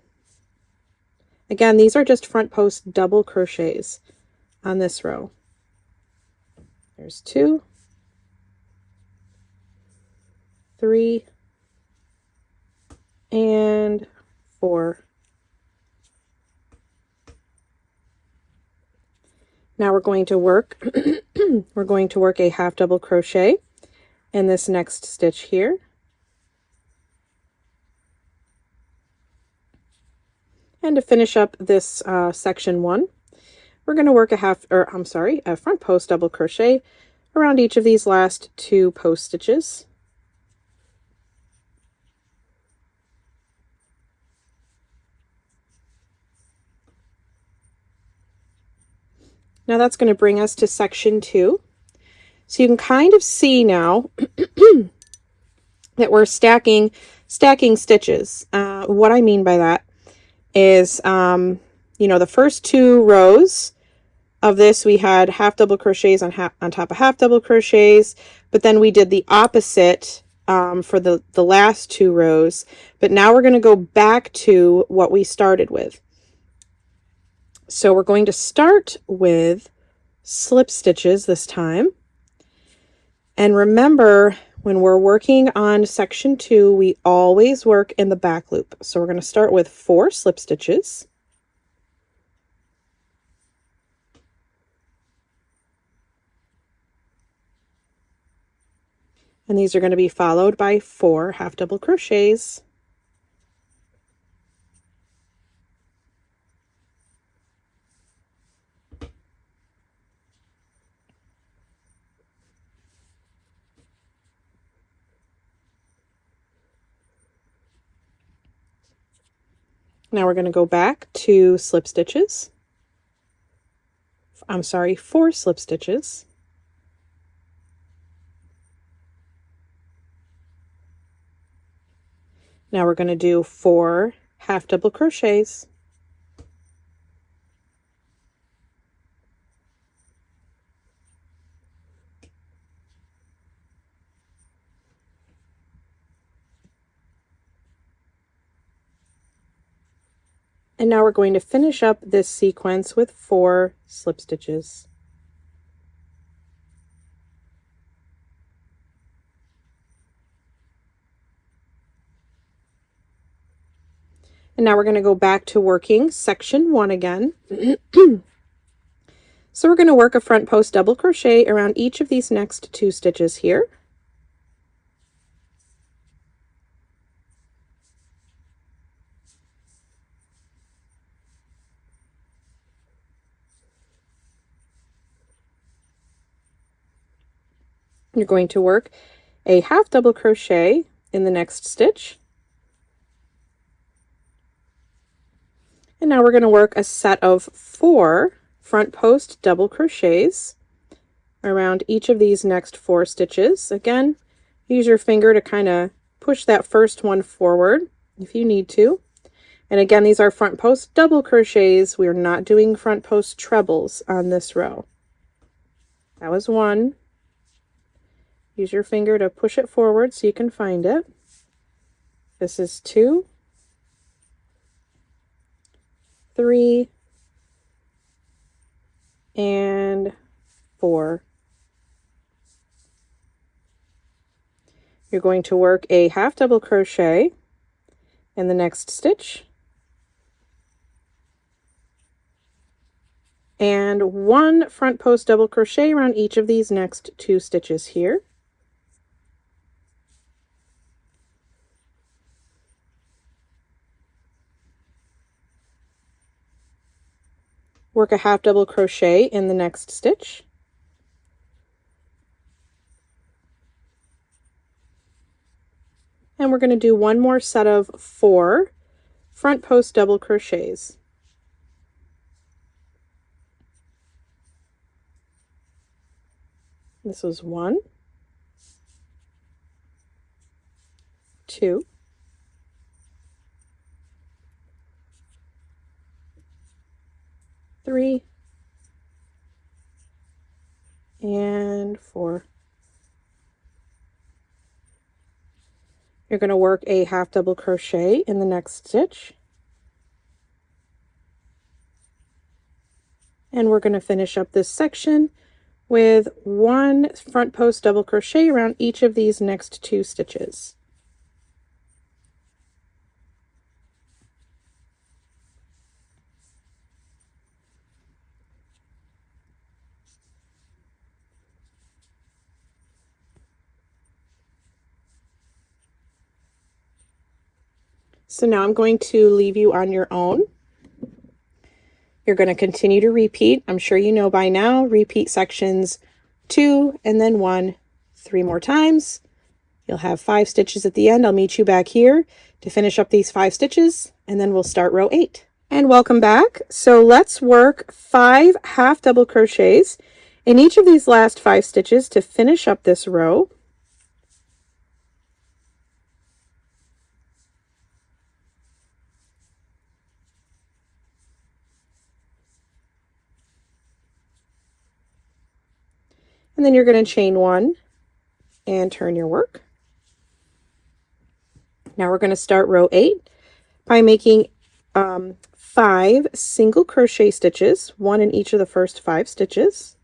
Again, these are just front post double crochets on this row. There's 2, 3, and 4. Now we're going to work we're going to work a half double crochet in this next stitch here. And to finish up this section 1, we're going to work a front post double crochet around each of these last 2 post stitches. Now that's going to bring us to section 2. So you can kind of see now that we're stacking stitches. What I mean by that is, the first 2 rows of this, we had half double crochets on top of half double crochets, but then we did the opposite for the last 2 rows. But now we're going to go back to what we started with. So we're going to start with slip stitches this time. And remember, when we're working on section 2, we always work in the back loop. So we're going to start with 4 slip stitches. And these are going to be followed by 4 half double crochets. Now we're going to go back to slip stitches. I'm sorry, 4 slip stitches. Now we're going to do 4 half double crochets. And now we're going to finish up this sequence with 4 slip stitches. And now we're going to go back to working section 1 again. So we're going to work a front post double crochet around each of these next 2 stitches here. You're going to work a half double crochet in the next stitch. And now we're going to work a set of 4 front post double crochets around each of these next 4 stitches. Again, use your finger to kind of push that first one forward if you need to. And again, these are front post double crochets. We're not doing front post trebles on this row. That was 1. Use your finger to push it forward so you can find it. This is 2, 3, and 4. You're going to work a half double crochet in the next stitch and 1 front post double crochet around each of these next 2 stitches here. Work a half double crochet in the next stitch. And we're going to do 1 more set of 4 front post double crochets. This was 1, 2, 3, and 4. You're going to work a half double crochet in the next stitch. And we're going to finish up this section with 1 front post double crochet around each of these next 2 stitches. So now I'm going to leave you on your own. You're going to continue to repeat. I'm sure you know by now, repeat sections 2 and then 1 3 more times. You'll have 5 stitches at the end. I'll meet you back here to finish up these 5 stitches, and then we'll start row 8. And welcome back. So let's work 5 half double crochets in each of these last 5 stitches to finish up this row. And then you're going to chain 1 and turn your work. Now we're going to start row 8 by making 5 single crochet stitches, 1 in each of the first 5 stitches.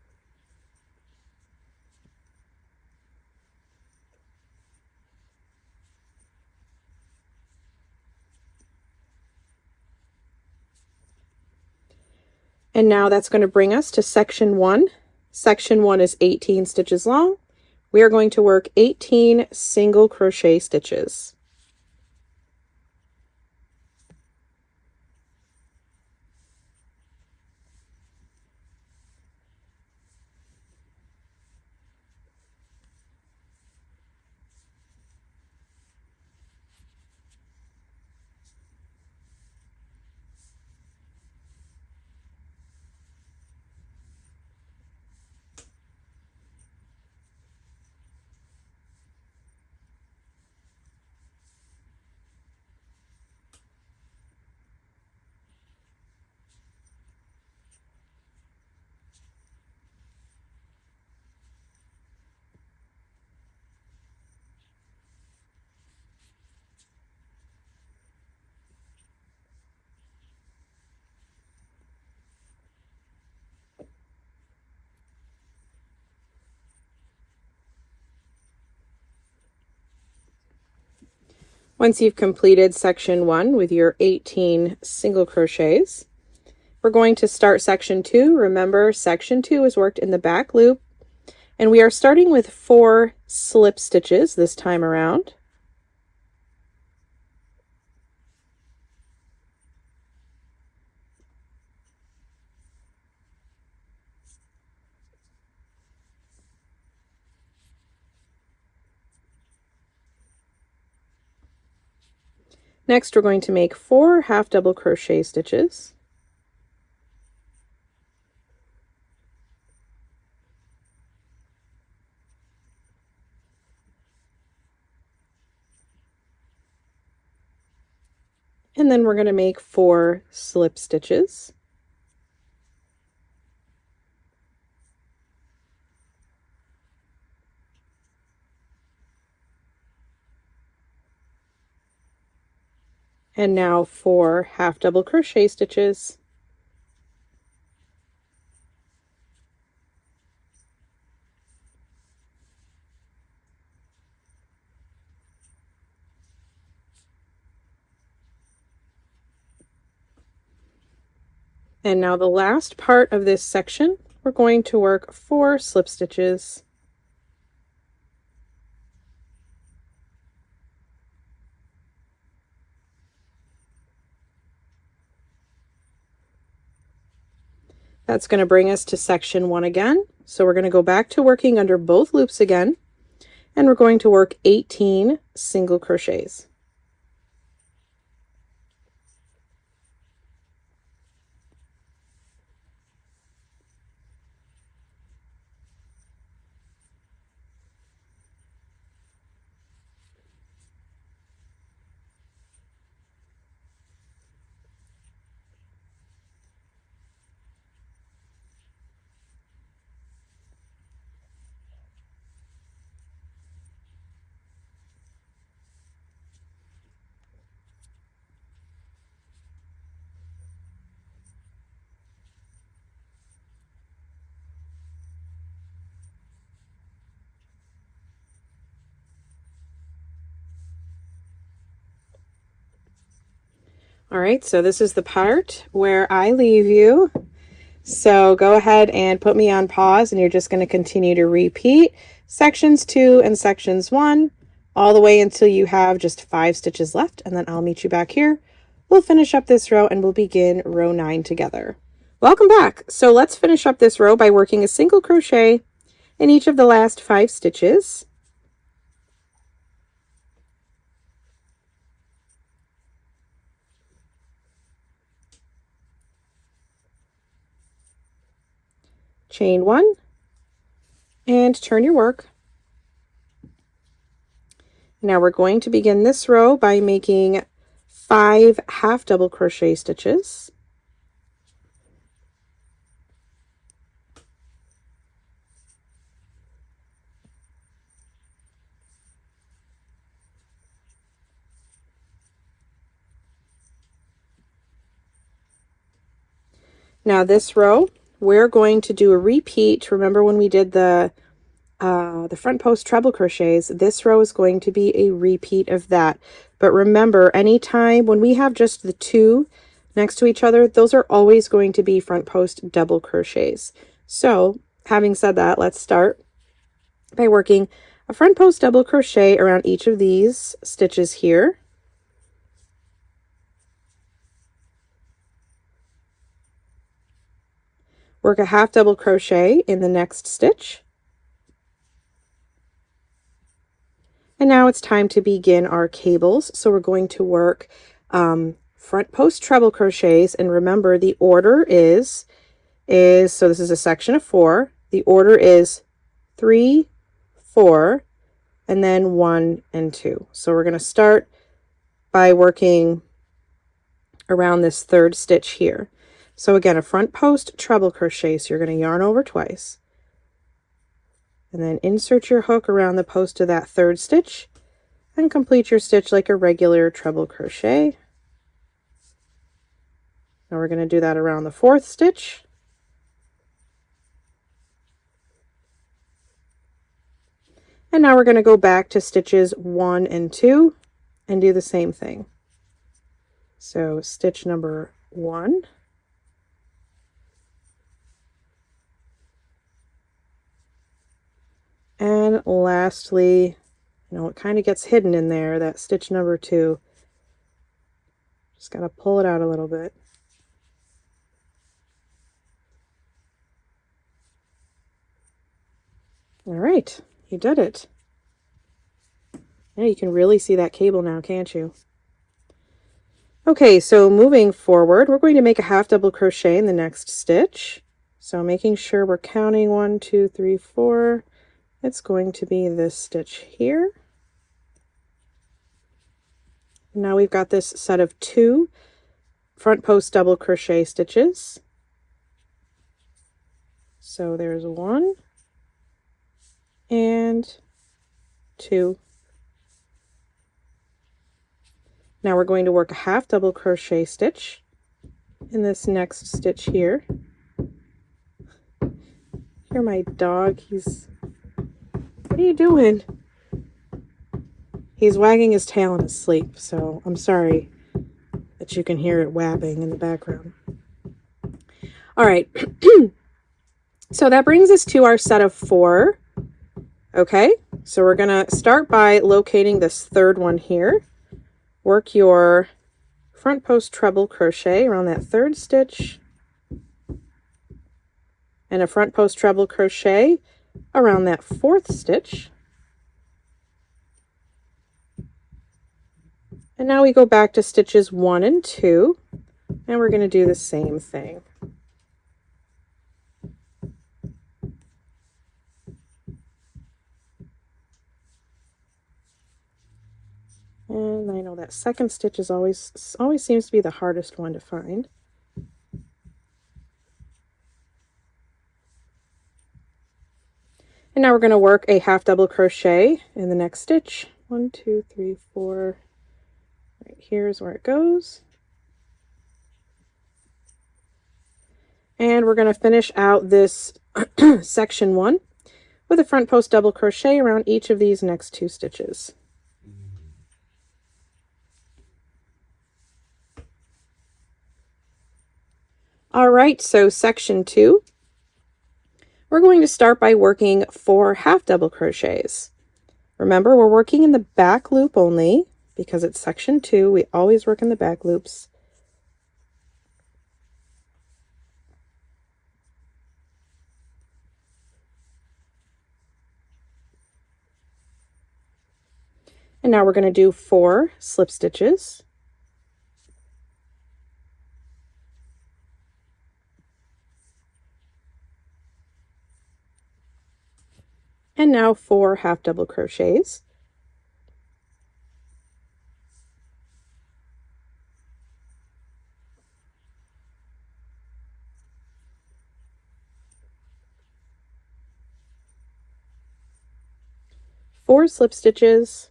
And now that's going to bring us to section 1. Section 1 is 18 stitches long. We are going to work 18 single crochet stitches. Once you've completed section 1 with your 18 single crochets, we're going to start section 2. Remember, section 2 is worked in the back loop, and we are starting with 4 slip stitches this time around. Next, we're going to make 4 half double crochet stitches. And then we're going to make 4 slip stitches. And now 4 half double crochet stitches. And now the last part of this section, we're going to work 4 slip stitches. That's going to bring us to section 1 again. So we're going to go back to working under both loops again, and we're going to work 18 single crochets. All right, so this is the part where I leave you. So go ahead and put me on pause, and you're just going to continue to repeat sections 2 and sections 1 all the way until you have just 5 stitches left, and then I'll meet you back here. We'll finish up this row and we'll begin row 9 together. Welcome back. So let's finish up this row by working a single crochet in each of the last 5 stitches. Chain 1 and turn your work. Now we're going to begin this row by making 5 half double crochet stitches. Now this row, we're going to do a repeat. Remember when we did the front post treble crochets, this row is going to be a repeat of that. But remember, anytime when we have just the 2 next to each other, those are always going to be front post double crochets. So having said that, let's start by working a front post double crochet around each of these stitches here. Work a half double crochet in the next stitch. And now it's time to begin our cables. So we're going to work front post treble crochets, and remember the order is so this is a section of 4. The order is 3, 4, and then 1 and 2. So we're going to start by working around this 3rd stitch here. So again, a front post treble crochet, so you're going to yarn over twice, and then insert your hook around the post of that 3rd stitch and complete your stitch like a regular treble crochet. Now we're going to do that around the 4th stitch. And now we're going to go back to stitches 1 and 2 and do the same thing. So stitch number 1, and lastly, it kind of gets hidden in there, that stitch number 2. Just got to pull it out a little bit. All right, you did it. Yeah, you can really see that cable now, can't you? Okay, so moving forward, we're going to make a half double crochet in the next stitch. So making sure we're counting 1, 2, 3, 4. It's going to be this stitch here. Now we've got this set of 2 front post double crochet stitches. So there's 1 and 2. Now we're going to work a half double crochet stitch in this next stitch here. Hear my dog, what are you doing? He's wagging his tail in his sleep, so I'm sorry that you can hear it wabbing in the background. All right, so that brings us to our set of 4. Okay, so we're gonna start by locating this third one here. Work your front post treble crochet around that 3rd stitch, and a front post treble crochet around that 4th stitch. And now we go back to stitches 1 and 2, and we're going to do the same thing. And I know that 2nd stitch is always seems to be the hardest one to find. And now we're going to work a half double crochet in the next stitch. 1, 2, 3, 4. Right here's where it goes. And we're going to finish out this section 1 with a front post double crochet around each of these next 2 stitches. All right, so section 2, we're going to start by working 4 half double crochets. Remember, we're working in the back loop only because it's section 2. We always work in the back loops. And now we're going to do 4 slip stitches. And now 4 half double crochets. Four slip stitches.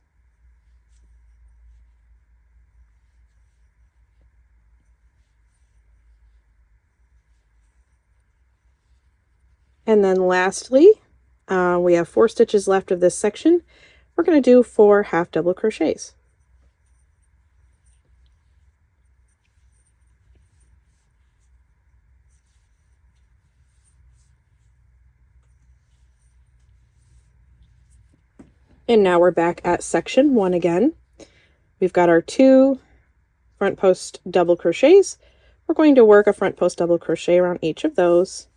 And then lastly, we have 4 stitches left of this section. We're going to do 4 half double crochets. And now we're back at section 1 again. We've got our 2 front post double crochets. We're going to work a front post double crochet around each of those.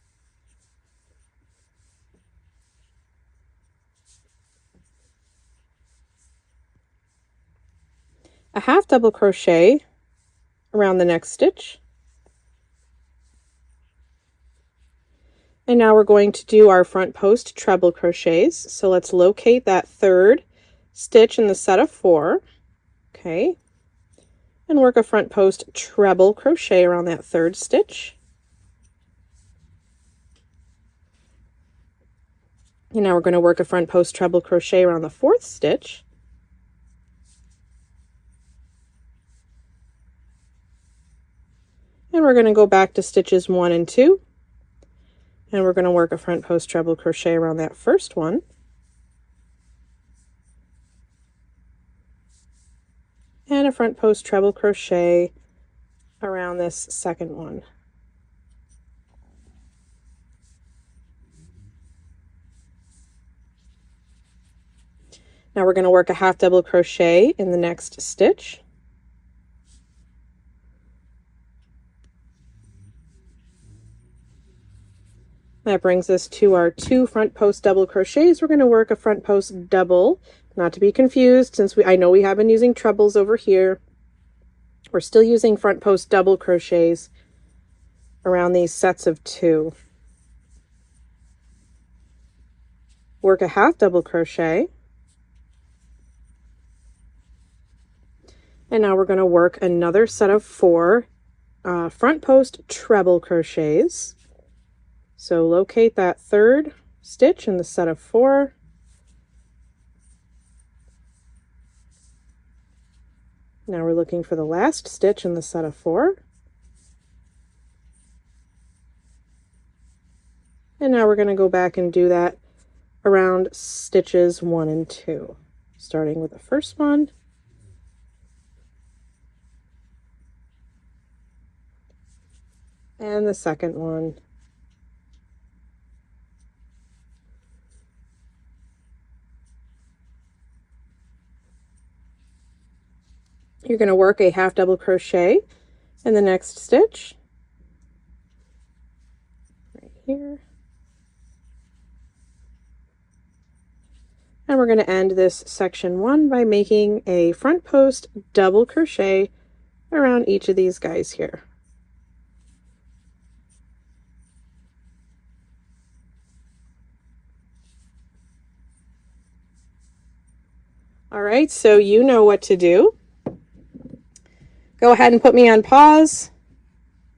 A half double crochet around the next stitch. And now we're going to do our front post treble crochets. So let's locate that 3rd stitch in the set of 4. Okay. And work a front post treble crochet around that 3rd stitch. And now we're going to work a front post treble crochet around the 4th stitch. And we're going to go back to stitches 1 and 2. And we're going to work a front post treble crochet around that first one. and a front post treble crochet around this second one. Now we're going to work a half double crochet in the next stitch. That brings us to our 2 front post double crochets. We're going to work a front post double, not to be confused, since I know we have been using trebles over here. We're still using front post double crochets around these sets of 2. Work a half double crochet. And now we're going to work another set of 4 front post treble crochets. So locate that 3rd stitch in the set of 4. Now we're looking for the last stitch in the set of 4. And now we're going to go back and do that around stitches 1 and 2, starting with the first one. And the second one. You're going to work a half double crochet in the next stitch, right here. And we're going to end this section 1 by making a front post double crochet around each of these guys here. All right, so you know what to do. Go ahead and put me on pause.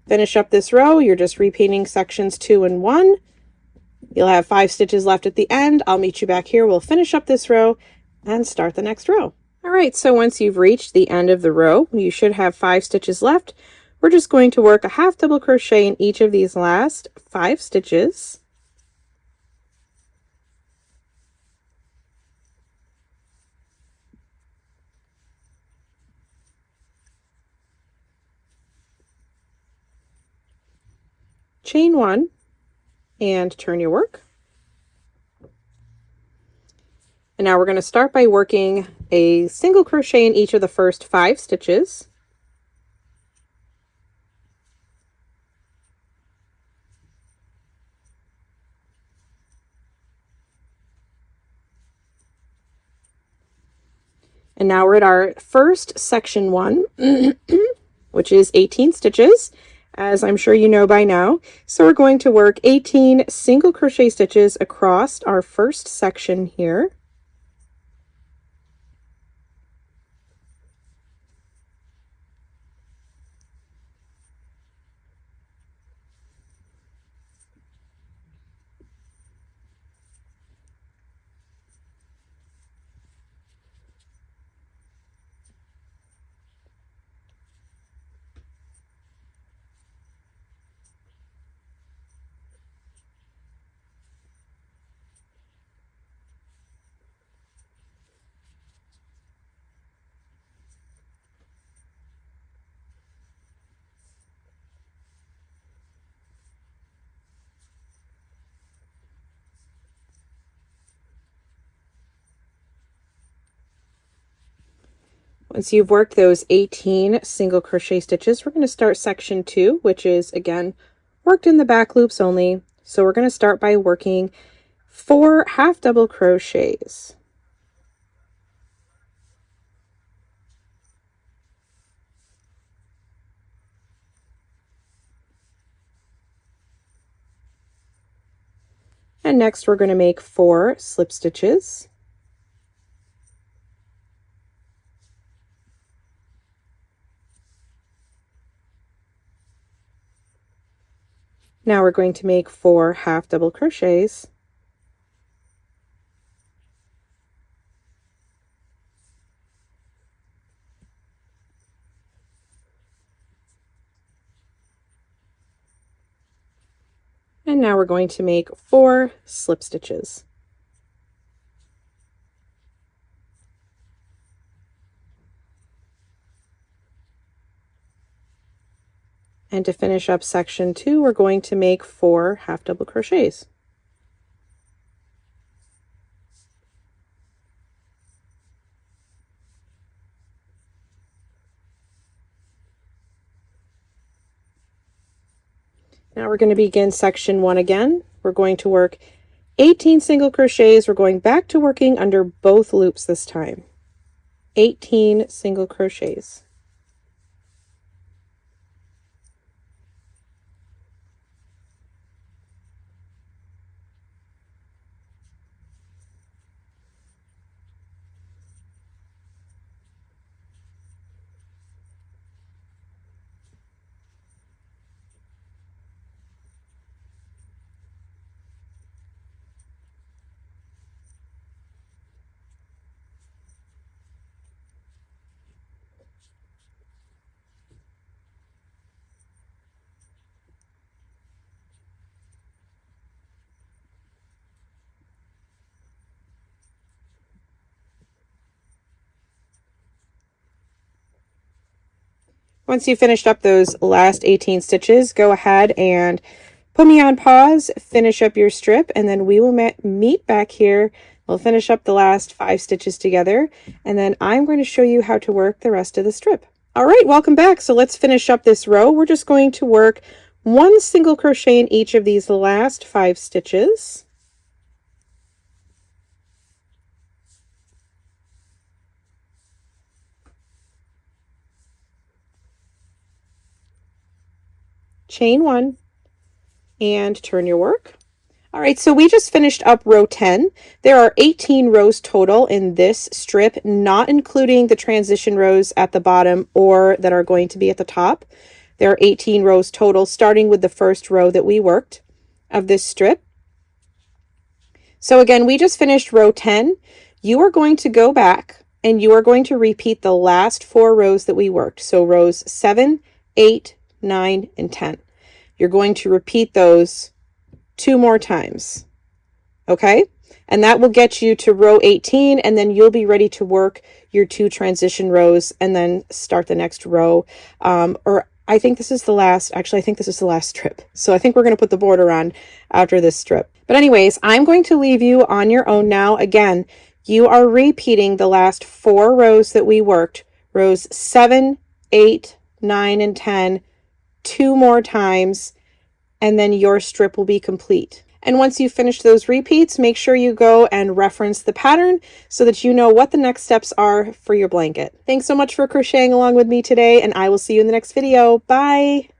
Finish up this row. You're just repeating sections 2 and 1. You'll have 5 stitches left at the end. I'll meet you back here. We'll finish up this row and start the next row. All right, so once you've reached the end of the row, you should have 5 stitches left. We're just going to work a half double crochet in each of these last 5 stitches. Chain 1 and turn your work. And now we're going to start by working a single crochet in each of the first 5 stitches. And now we're at our first section 1, which is 18 stitches, as I'm sure you know by now. So we're going to work 18 single crochet stitches across our first section here. Once you've worked those 18 single crochet stitches, we're going to start section 2, which is, again, worked in the back loops only. So we're going to start by working 4 half double crochets. And next we're going to make 4 slip stitches. Now we're going to make 4 half double crochets. And now we're going to make 4 slip stitches. And to finish up section 2, we're going to make 4 half double crochets. Now we're going to begin section 1 again. We're going to work 18 single crochets. We're going back to working under both loops this time. 18 single crochets. Once you've finished up those last 18 stitches, go ahead and put me on pause, finish up your strip, and then we will meet back here. We'll finish up the last 5 stitches together, and then I'm going to show you how to work the rest of the strip. All right, welcome back. So let's finish up this row. We're just going to work 1 single crochet in each of these last 5 stitches. Chain 1 and turn your work. All right, so we just finished up row 10. There are 18 rows total in this strip, not including the transition rows at the bottom or that are going to be at the top. There are 18 rows total, starting with the first row that we worked of this strip. So again, we just finished row 10. You are going to go back and you are going to repeat the last 4 rows that we worked. So rows 7, 8, 9, and 10. You're going to repeat those 2 more times, okay? And that will get you to row 18, and then you'll be ready to work your 2 transition rows and then start the next row. Or I think this is the last, actually, I think this is the last strip. So I think we're going to put the border on after this strip. But anyways, I'm going to leave you on your own now. Again, you are repeating the last 4 rows that we worked, rows 7, 8, 9, and 10, 2 more times, and then your strip will be complete. And once you finish those repeats, make sure you go and reference the pattern so that you know what the next steps are for your blanket. Thanks so much for crocheting along with me today, and I will see you in the next video. Bye!